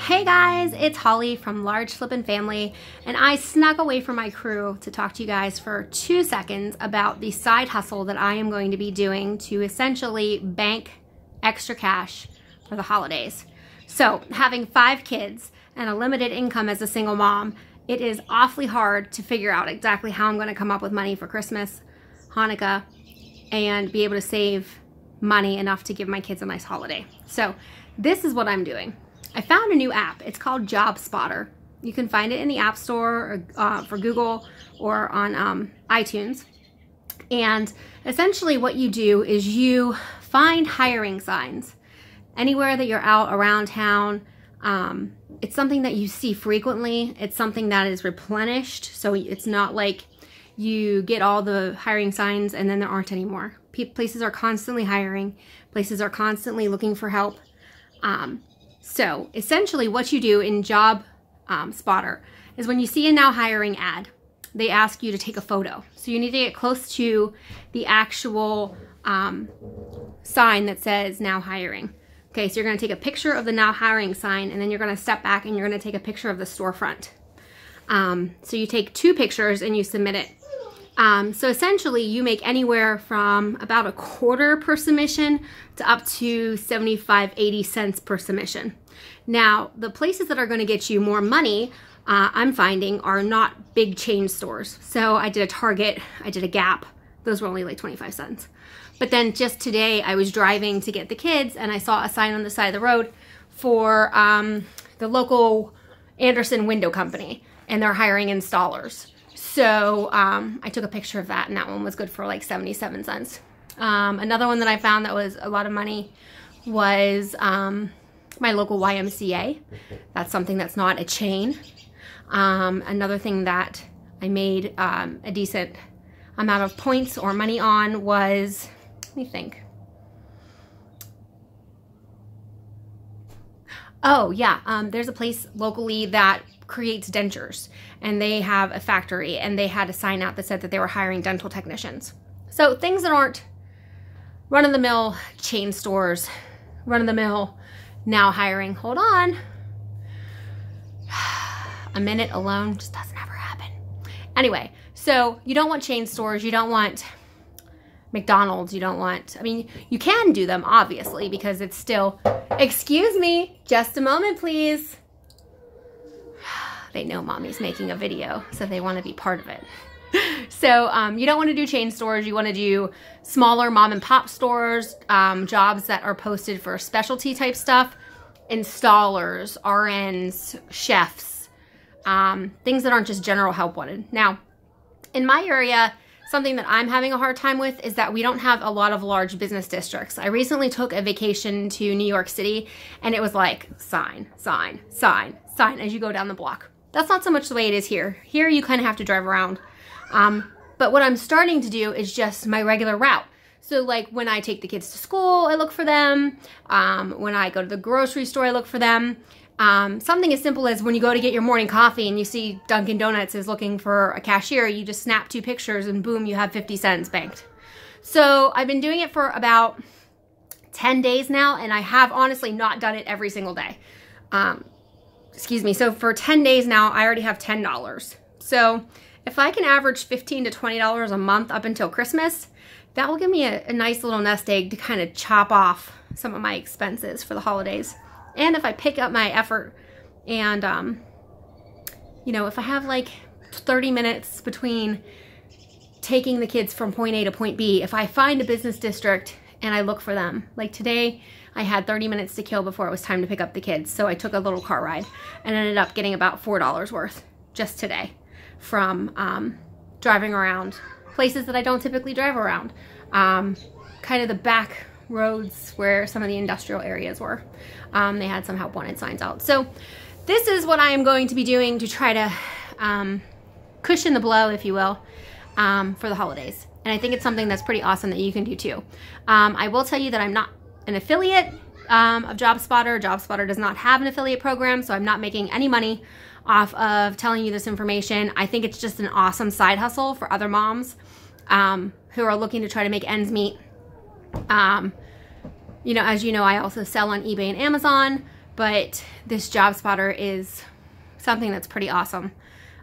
Hey guys, it's Holly from Large Flippin' Family, and I snuck away from my crew to talk to you guys for 2 seconds about the side hustle that I am going to be doing to essentially bank extra cash for the holidays. So, having 5 kids and a limited income as a single mom, it is awfully hard to figure out exactly how I'm going to come up with money for Christmas, Hanukkah, and be able to save money enough to give my kids a nice holiday. So, this is what I'm doing. I found a new app. It's called Job Spotter. You can find it in the App Store or, for Google or on iTunes. And essentially what you do is you find hiring signs anywhere that you're out around town. It's something that you see frequently. It's something that is replenished. So it's not like you get all the hiring signs and then there aren't any more. Places are constantly hiring. Places are constantly looking for help. So essentially what you do in Job Spotter is when you see a now hiring ad, they ask you to take a photo. So you need to get close to the actual sign that says now hiring. Okay, so you're going to take a picture of the now hiring sign, and then you're going to step back and you're going to take a picture of the storefront. So you take 2 pictures and you submit it. So essentially you make anywhere from about a quarter per submission to up to 75-80 cents per submission. Now, the places that are going to get you more money, I'm finding, are not big chain stores. So I did a Target, I did a Gap. Those were only like 25 cents. But then just today I was driving to get the kids and I saw a sign on the side of the road for the local Anderson window company, and they're hiring installers. So I took a picture of that, and that one was good for like 77 cents. Another one that I found that was a lot of money was my local YMCA. That's something that's not a chain. Another thing that I made a decent amount of points or money on was, let me think. Oh yeah, there's a place locally that creates dentures, and they have a factory, and they had a sign out that said that they were hiring dental technicians. So things that aren't run-of-the-mill chain stores, run-of-the-mill now hiring. Hold on. A minute alone just doesn't ever happen. Anyway, so you don't want chain stores, you don't want McDonald's, you don't want, I mean, you can do them obviously because it's still, excuse me, just a moment please. They know mommy's making a video, so they want to be part of it. So you don't want to do chain stores. You want to do smaller mom and pop stores, jobs that are posted for specialty type stuff, installers, RNs, chefs, things that aren't just general help wanted. Now, in my area, something that I'm having a hard time with is that we don't have a lot of large business districts. I recently took a vacation to New York City, and it was like sign, sign, sign, sign as you go down the block. That's not so much the way it is here. Here you kind of have to drive around. But what I'm starting to do is just my regular route. So like when I take the kids to school, I look for them. When I go to the grocery store, I look for them. Something as simple as when you go to get your morning coffee and you see Dunkin' Donuts is looking for a cashier, you just snap 2 pictures and boom, you have 50 cents banked. So I've been doing it for about 10 days now, and I have honestly not done it every single day. Excuse me, so for 10 days now, I already have $10. So if I can average $15 to $20 a month up until Christmas, that will give me a nice little nest egg to kind of chop off some of my expenses for the holidays. And if I pick up my effort and, you know, if I have like 30 minutes between taking the kids from point A to point B, if I find a business district and I look for them, like today, I had 30 minutes to kill before it was time to pick up the kids, so I took a little car ride and ended up getting about $4 worth just today from driving around places that I don't typically drive around, kind of the back roads where some of the industrial areas were. They had some help wanted signs out. So this is what I am going to be doing to try to cushion the blow, if you will, for the holidays. And I think it's something that's pretty awesome that you can do too. I will tell you that I'm not an affiliate of Job Spotter. Job Spotter does not have an affiliate program, so I'm not making any money off of telling you this information. I think it's just an awesome side hustle for other moms who are looking to try to make ends meet. You know, as you know, I also sell on eBay and Amazon, but this job spotter is something that's pretty awesome.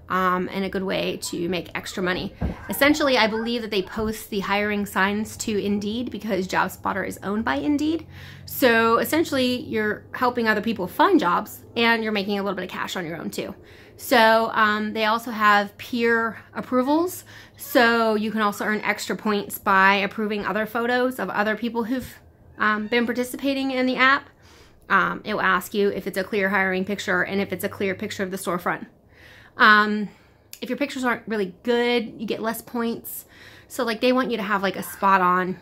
And a good way to make extra money. Essentially, I believe that they post the hiring signs to Indeed because JobSpotter is owned by Indeed. So essentially, you're helping other people find jobs and you're making a little bit of cash on your own too. So they also have peer approvals. So you can also earn extra points by approving other photos of other people who've been participating in the app. It will ask you if it's a clear hiring picture and if it's a clear picture of the storefront. If your pictures aren't really good, you get less points. So like they want you to have like a spot on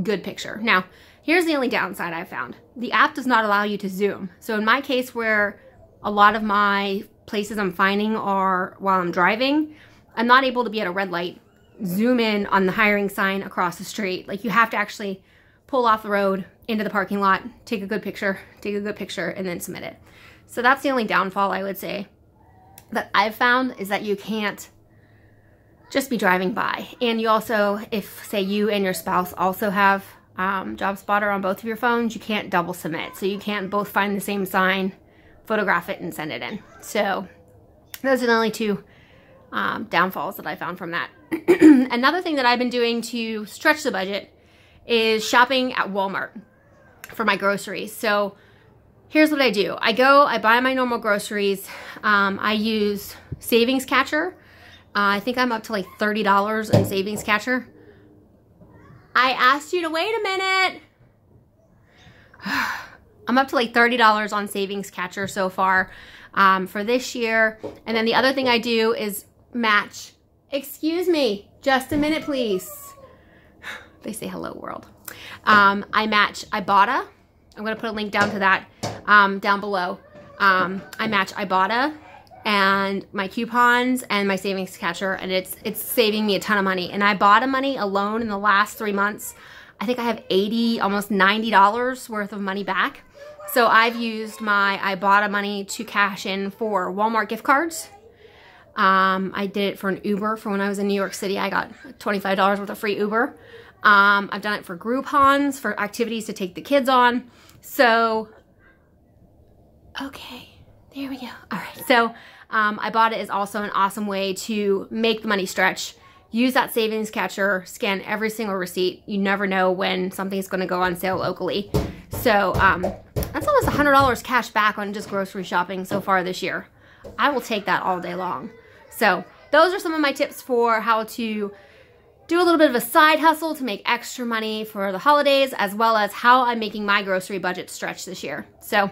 good picture. Now, here's the only downside I've found. The app does not allow you to zoom. So in my case where a lot of my places I'm finding are while I'm driving, I'm not able to be at a red light, zoom in on the hiring sign across the street. Like you have to actually pull off the road into the parking lot, take a good picture, and then submit it. So that's the only downfall I would say that I've found is that you can't just be driving by. And you also, if say you and your spouse also have JobSpotter on both of your phones, you can't double submit. So you can't both find the same sign, photograph it, and send it in. So those are the only two downfalls that I found from that. Another thing that I've been doing to stretch the budget is shopping at Walmart for my groceries. So here's what I do. I buy my normal groceries. I use Savings Catcher. I think I'm up to like $30 in Savings Catcher. I asked you to wait a minute. I'm up to like $30 on Savings Catcher so far for this year. And then the other thing I do is match. Excuse me, just a minute, please. They say hello world. I match Ibotta. I'm going to put a link down to that down below. I match Ibotta and my coupons and my Savings Catcher, and it's saving me a ton of money. And Ibotta money alone in the last 3 months, I think I have $80, almost $90 worth of money back. So I've used my Ibotta money to cash in for Walmart gift cards. I did it for an Uber for when I was in New York City. I got $25 worth of free Uber. I've done it for Groupons, for activities to take the kids on. So, okay, there we go. All right, so Ibotta is also an awesome way to make the money stretch. Use that Savings Catcher, scan every single receipt. You never know when something's gonna go on sale locally. So that's almost $100 cash back on just grocery shopping so far this year. I will take that all day long. So those are some of my tips for how to do a little bit of a side hustle to make extra money for the holidays, as well as how I'm making my grocery budget stretch this year. So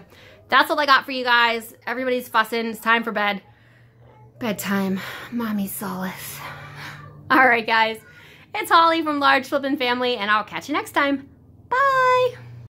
that's all I got for you guys. Everybody's fussing. It's time for bed. Bedtime. Mommy's solace. All right, guys. It's Holly from Large Flippin' Family, and I'll catch you next time. Bye.